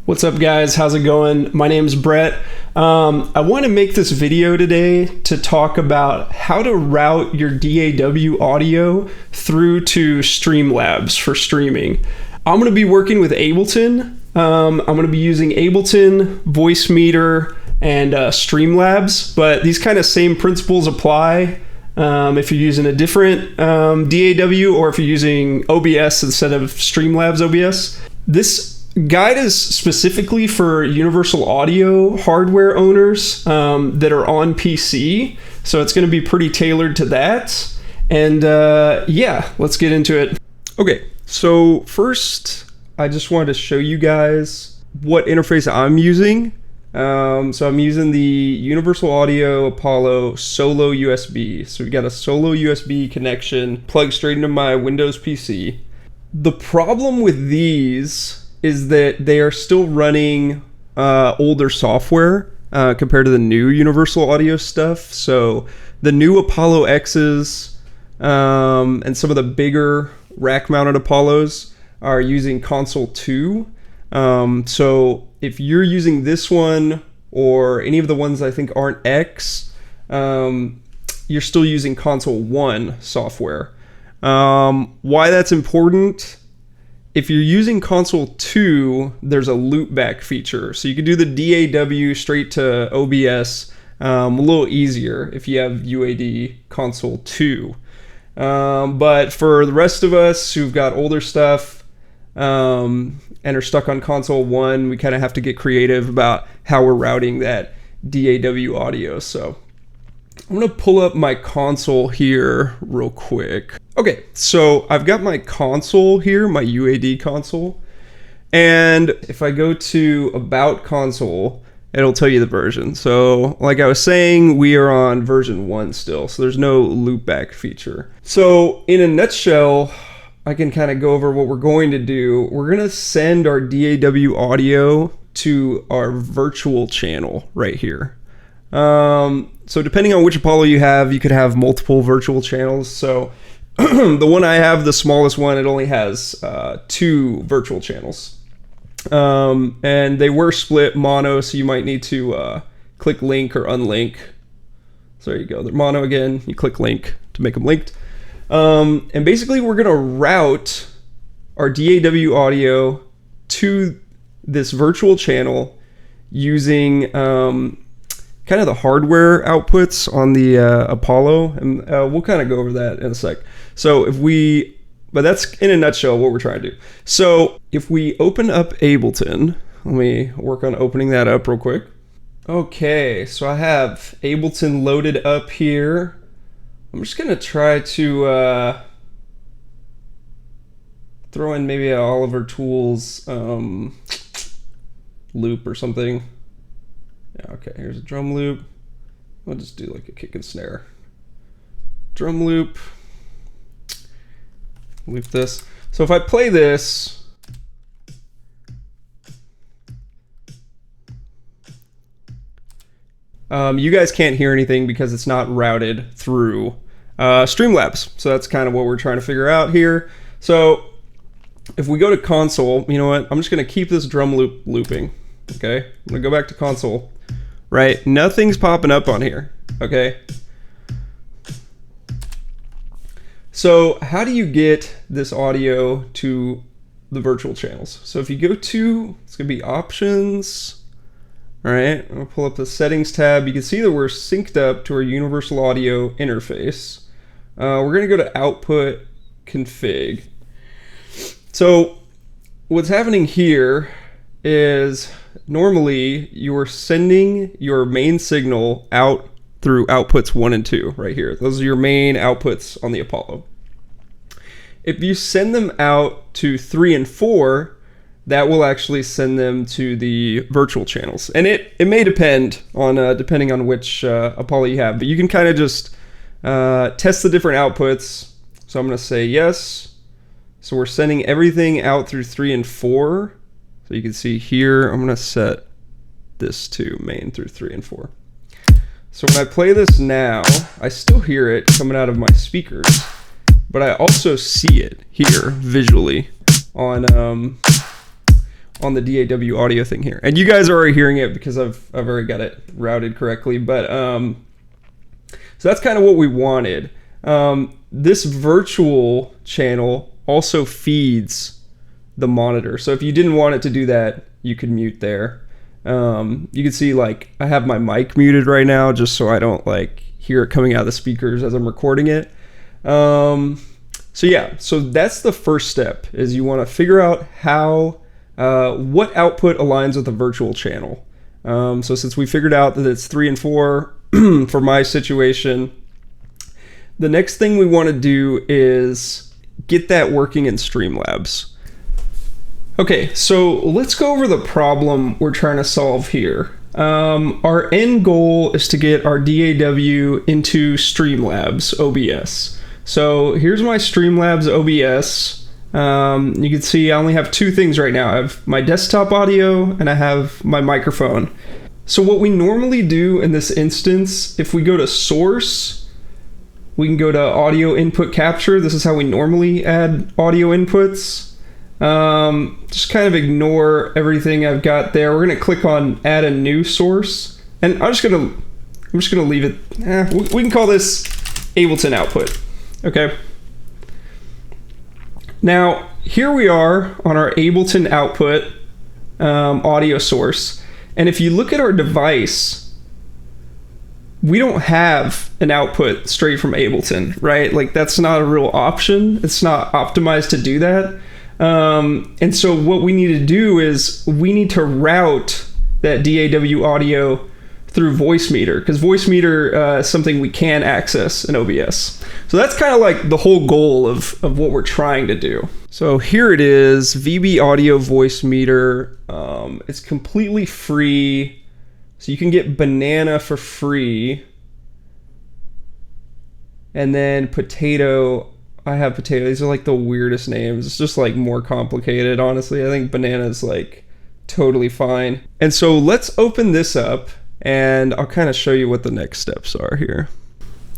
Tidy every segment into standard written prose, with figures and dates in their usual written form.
What's up, guys? How's it going? My name's Brett. I want to make this video today to talk about how to route your DAW audio through to Streamlabs for streaming. I'm going to be working with Ableton. I'm going to be using Ableton, Voicemeeter, and Streamlabs, but these kind of same principles apply if you're using a different DAW or if you're using OBS instead of Streamlabs OBS. This guide is specifically for universal audio hardware owners that are on PC, so it's going to be pretty tailored to that. And yeah, let's get into it. Okay, so first I just wanted to show you guys what interface I'm using. So I'm using the Universal Audio Apollo Solo USB. So we got a Solo USB connection plugged straight into my Windows PC. The problem with these is that they are still running older software compared to the new Universal Audio stuff. So the new Apollo X's and some of the bigger rack-mounted Apollos are using Console 2. So if you're using this one or any of the ones I think aren't X, you're still using Console 1 software. Why that's important? If you're using Console 2, there's a loopback feature. So you can do the DAW straight to OBS a little easier if you have UAD Console 2. But for the rest of us who've got older stuff and are stuck on Console 1, we kind of have to get creative about how we're routing that DAW audio. So I'm going to pull up my console here real quick. Okay, so I've got my console here, my UAD console. And if I go to About Console, it'll tell you the version. So like I was saying, we are on version 1 still, so there's no loopback feature. So in a nutshell, I can kind of go over what we're going to do. We're going to send our DAW audio to our virtual channel right here. So depending on which Apollo you have, you could have multiple virtual channels. So the one I have, the smallest one, it only has 2 virtual channels. And they were split mono, so you might need to click link or unlink. So there you go. They're mono again. You click link to make them linked. And basically we're going to route our DAW audio to this virtual channel using kind of the hardware outputs on the Apollo, and we'll kind of go over that in a sec. So but that's in a nutshell what we're trying to do. So if we open up Ableton, let me work on opening that up real quick. Okay, so I have Ableton loaded up here. I'm just gonna try to throw in maybe an Oliver Tools loop or something. Yeah, okay, here's a drum loop. I'll just do like a kick and snare. Drum loop. Loop this. So if I play this, you guys can't hear anything because it's not routed through Streamlabs. So that's kind of what we're trying to figure out here. So if we go to console, you know what? I'm just going to keep this drum loop looping. Okay, I'm going to go back to console. Right, nothing's popping up on here. Okay. So how do you get this audio to the virtual channels? So if you go to, it's gonna be options. All right, I'm gonna pull up the settings tab. You can see that we're synced up to our universal audio interface. We're gonna go to output config. So what's happening here is normally you're sending your main signal out through outputs 1 and 2 right here. Those are your main outputs on the Apollo. If you send them out to 3 and 4, that will actually send them to the virtual channels. And it may depend on depending on which Apollo you have, but you can kind of just test the different outputs. So I'm going to say yes. So we're sending everything out through 3 and 4. So you can see here, I'm going to set this to main through 3 and 4. So when I play this now, I still hear it coming out of my speakers, but I also see it here visually on on the DAW audio thing here. And you guys are already hearing it because I've already got it routed correctly. But so that's kind of what we wanted. This virtual channel also feeds the monitor. So if you didn't want it to do that, you could mute there. You can see like I have my mic muted right now just so I don't like hear it coming out of the speakers as I'm recording it. So yeah, so that's the first step, is you want to figure out how what output aligns with a virtual channel. So since we figured out that it's 3 and 4 for my situation, the next thing we want to do is get that working in Streamlabs. Okay, so let's go over the problem we're trying to solve here. Our end goal is to get our DAW into Streamlabs OBS. So here's my Streamlabs OBS. You can see I only have two things right now. I have my desktop audio and I have my microphone. So what we normally do in this instance, if we go to source, we can go to audio input capture. This is how we normally add audio inputs. Just kind of ignore everything I've got there. We're gonna click on add a new source, and I'm just gonna leave it. We can call this Ableton output. Okay. Now here we are on our Ableton output audio source, and if you look at our device, we don't have an output straight from Ableton, right? Like that's not a real option. It's not optimized to do that. And so what we need to do is we need to route that DAW audio through Voicemeeter, because Voicemeeter is something we can access in OBS. So that's kind of like the whole goal of what we're trying to do. So here it is, VB Audio Voicemeeter. It's completely free. So you can get Banana for free. And then Potato, I have Potato. These are like the weirdest names. It's just like more complicated, honestly. I think Banana is like totally fine. And so let's open this up and I'll kind of show you what the next steps are here.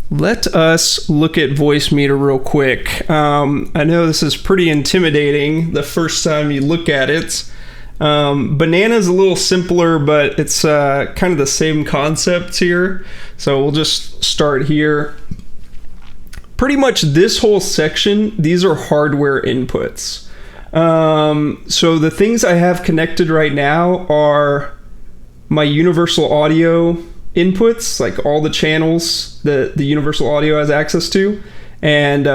Let us look at Voicemeeter real quick. I know this is pretty intimidating the first time you look at it. Banana is a little simpler, but it's kind of the same concepts here. So we'll just start here. Pretty much this whole section, these are hardware inputs. So the things I have connected right now are my universal audio inputs, like all the channels that the universal audio has access to, and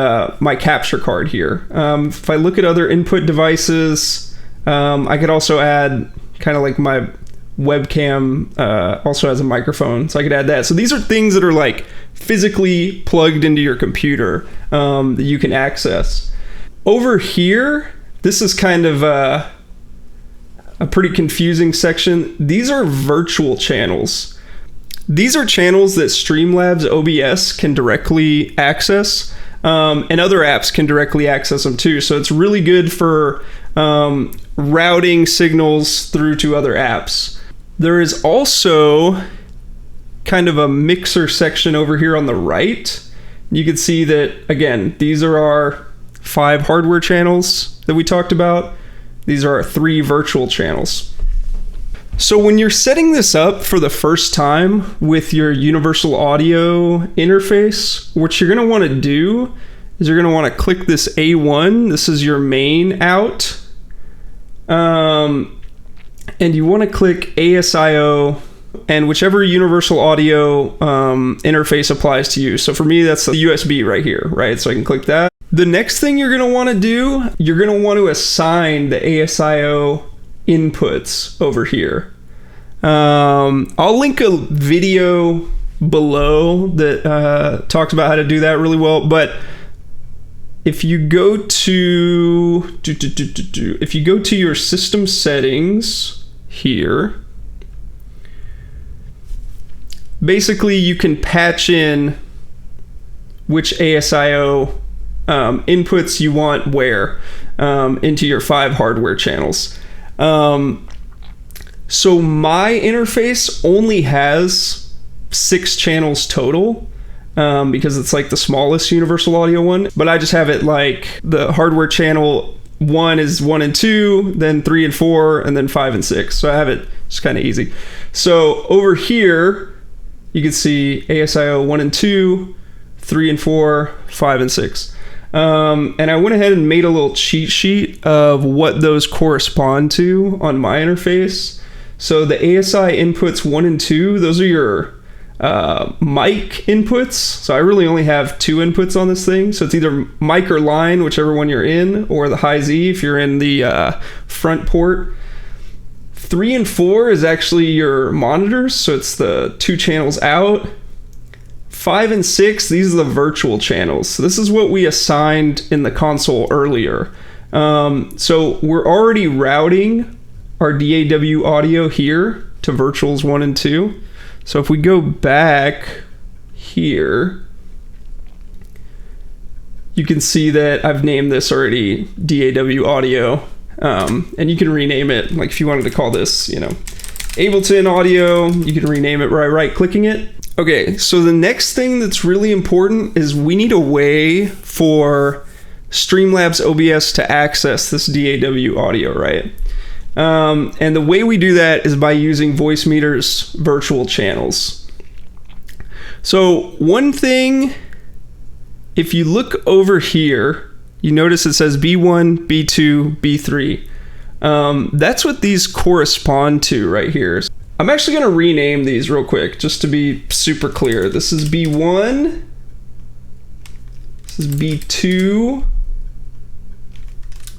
my capture card here. If I look at other input devices, I could also add kind of like my webcam also has a microphone, so I could add that. So these are things that are like physically plugged into your computer that you can access. Over here, this is kind of a pretty confusing section. These are virtual channels. These are channels that Streamlabs OBS can directly access, and other apps can directly access them too. So it's really good for routing signals through to other apps. There is also kind of a mixer section over here on the right. You can see that, again, these are our 5 hardware channels that we talked about. These are our 3 virtual channels. So when you're setting this up for the first time with your universal audio interface, what you're going to want to do is you're going to want to click this A1. This is your main out. And you want to click ASIO and whichever universal audio interface applies to you. So for me, that's the USB right here, right? So I can click that. The next thing you're going to want to do, you're going to want to assign the ASIO inputs over here. I'll link a video below that talks about how to do that really well, but if you go to your system settings here, basically you can patch in which ASIO inputs you want where into your 5 hardware channels. So my interface only has 6 channels total, because it's like the smallest universal audio one, but I just have it like the hardware channel 1 is 1 and 2, then 3 and 4, and then 5 and 6. So I have it just kind of easy. So over here, you can see ASIO 1 and 2, 3 and 4, 5 and 6. And I went ahead and made a little cheat sheet of what those correspond to on my interface. So the ASI inputs 1 and 2, those are your mic inputs. So I really only have 2 inputs on this thing. So it's either mic or line, whichever one you're in, or the high Z if you're in the front port. 3 and 4 is actually your monitors, so it's the 2 channels out. 5 and 6, these are the virtual channels. So this is what we assigned in the console earlier. So we're already routing our DAW audio here to virtuals 1 and 2. So if we go back here, you can see that I've named this already DAW audio. And you can rename it, like if you wanted to call this, you know, Ableton audio, you can rename it by right-clicking it. Okay, so the next thing that's really important is we need a way for Streamlabs OBS to access this DAW audio, right? And the way we do that is by using Voicemeeter's virtual channels. So one thing, if you look over here, you notice it says B1, B2, B3. That's what these correspond to right here. I'm actually going to rename these real quick just to be super clear. This is B1, this is B2,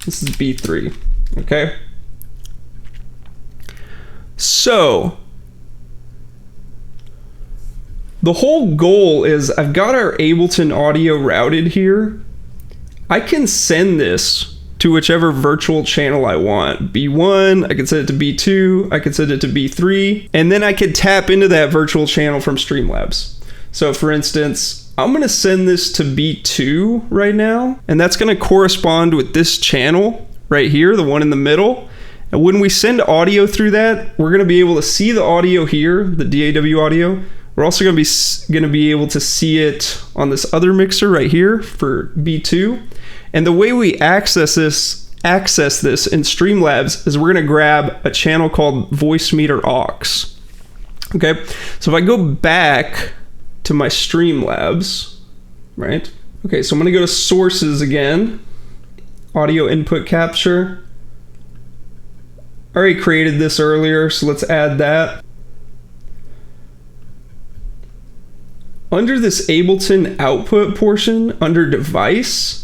this is B3, okay? So the whole goal is I've got our Ableton audio routed here. I can send this to whichever virtual channel I want. B1, I can send it to B2, I can send it to B3, and then I could tap into that virtual channel from Streamlabs. So for instance, I'm gonna send this to B2 right now, and that's gonna correspond with this channel right here, the one in the middle. And when we send audio through that, we're gonna be able to see the audio here, the DAW audio. We're also gonna be able to see it on this other mixer right here for B2. And the way we access this in Streamlabs is we're gonna grab a channel called Voicemeeter aux. Okay, so if I go back to my Streamlabs, right? Okay, so I'm gonna go to sources again, audio input capture. I already created this earlier, so let's add that. Under this Ableton output portion, under device,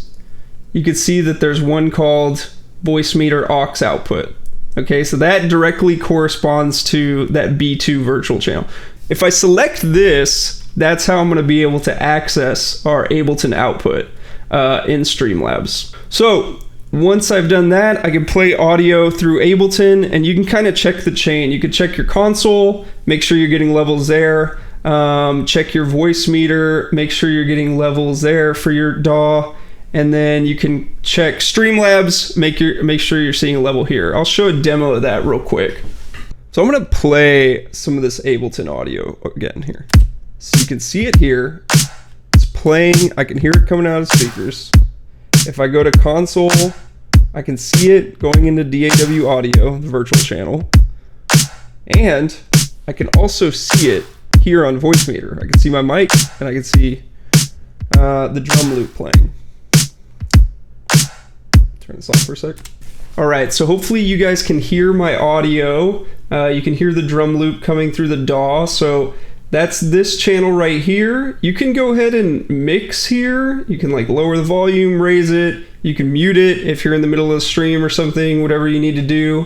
you can see that there's one called Voicemeeter aux output. Okay, so that directly corresponds to that B2 virtual channel. If I select this, that's how I'm gonna be able to access our Ableton output in Streamlabs. So once I've done that, I can play audio through Ableton, and you can kind of check the chain. You can check your console, make sure you're getting levels there. Check your Voicemeeter, make sure you're getting levels there for your DAW, and then you can check Streamlabs, make sure you're seeing a level here. I'll show a demo of that real quick. So I'm gonna play some of this Ableton audio again here. So you can see it here, it's playing, I can hear it coming out of speakers. If I go to console, I can see it going into DAW audio, the virtual channel, and I can also see it here on Voicemeeter. I can see my mic, and I can see the drum loop playing. Turn this off for a sec. All right, so hopefully you guys can hear my audio. You can hear the drum loop coming through the DAW. So that's this channel right here. You can go ahead and mix here. You can like lower the volume, raise it. You can mute it if you're in the middle of the stream or something, whatever you need to do.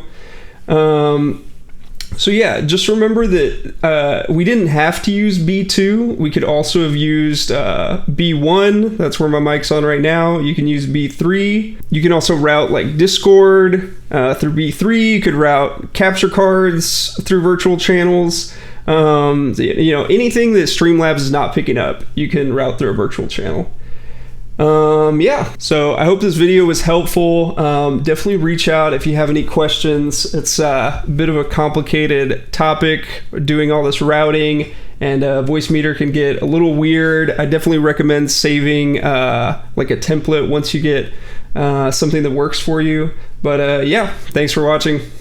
So yeah, just remember that we didn't have to use B2. We could also have used B1. That's where my mic's on right now. You can use B3. You can also route like Discord through B3. You could route capture cards through virtual channels. You know, anything that Streamlabs is not picking up, you can route through a virtual channel. Yeah, so I hope this video was helpful. Definitely reach out if you have any questions. It's a bit of a complicated topic, doing all this routing, and Voicemeeter can get a little weird. I definitely recommend saving like a template once you get something that works for you. But yeah, thanks for watching.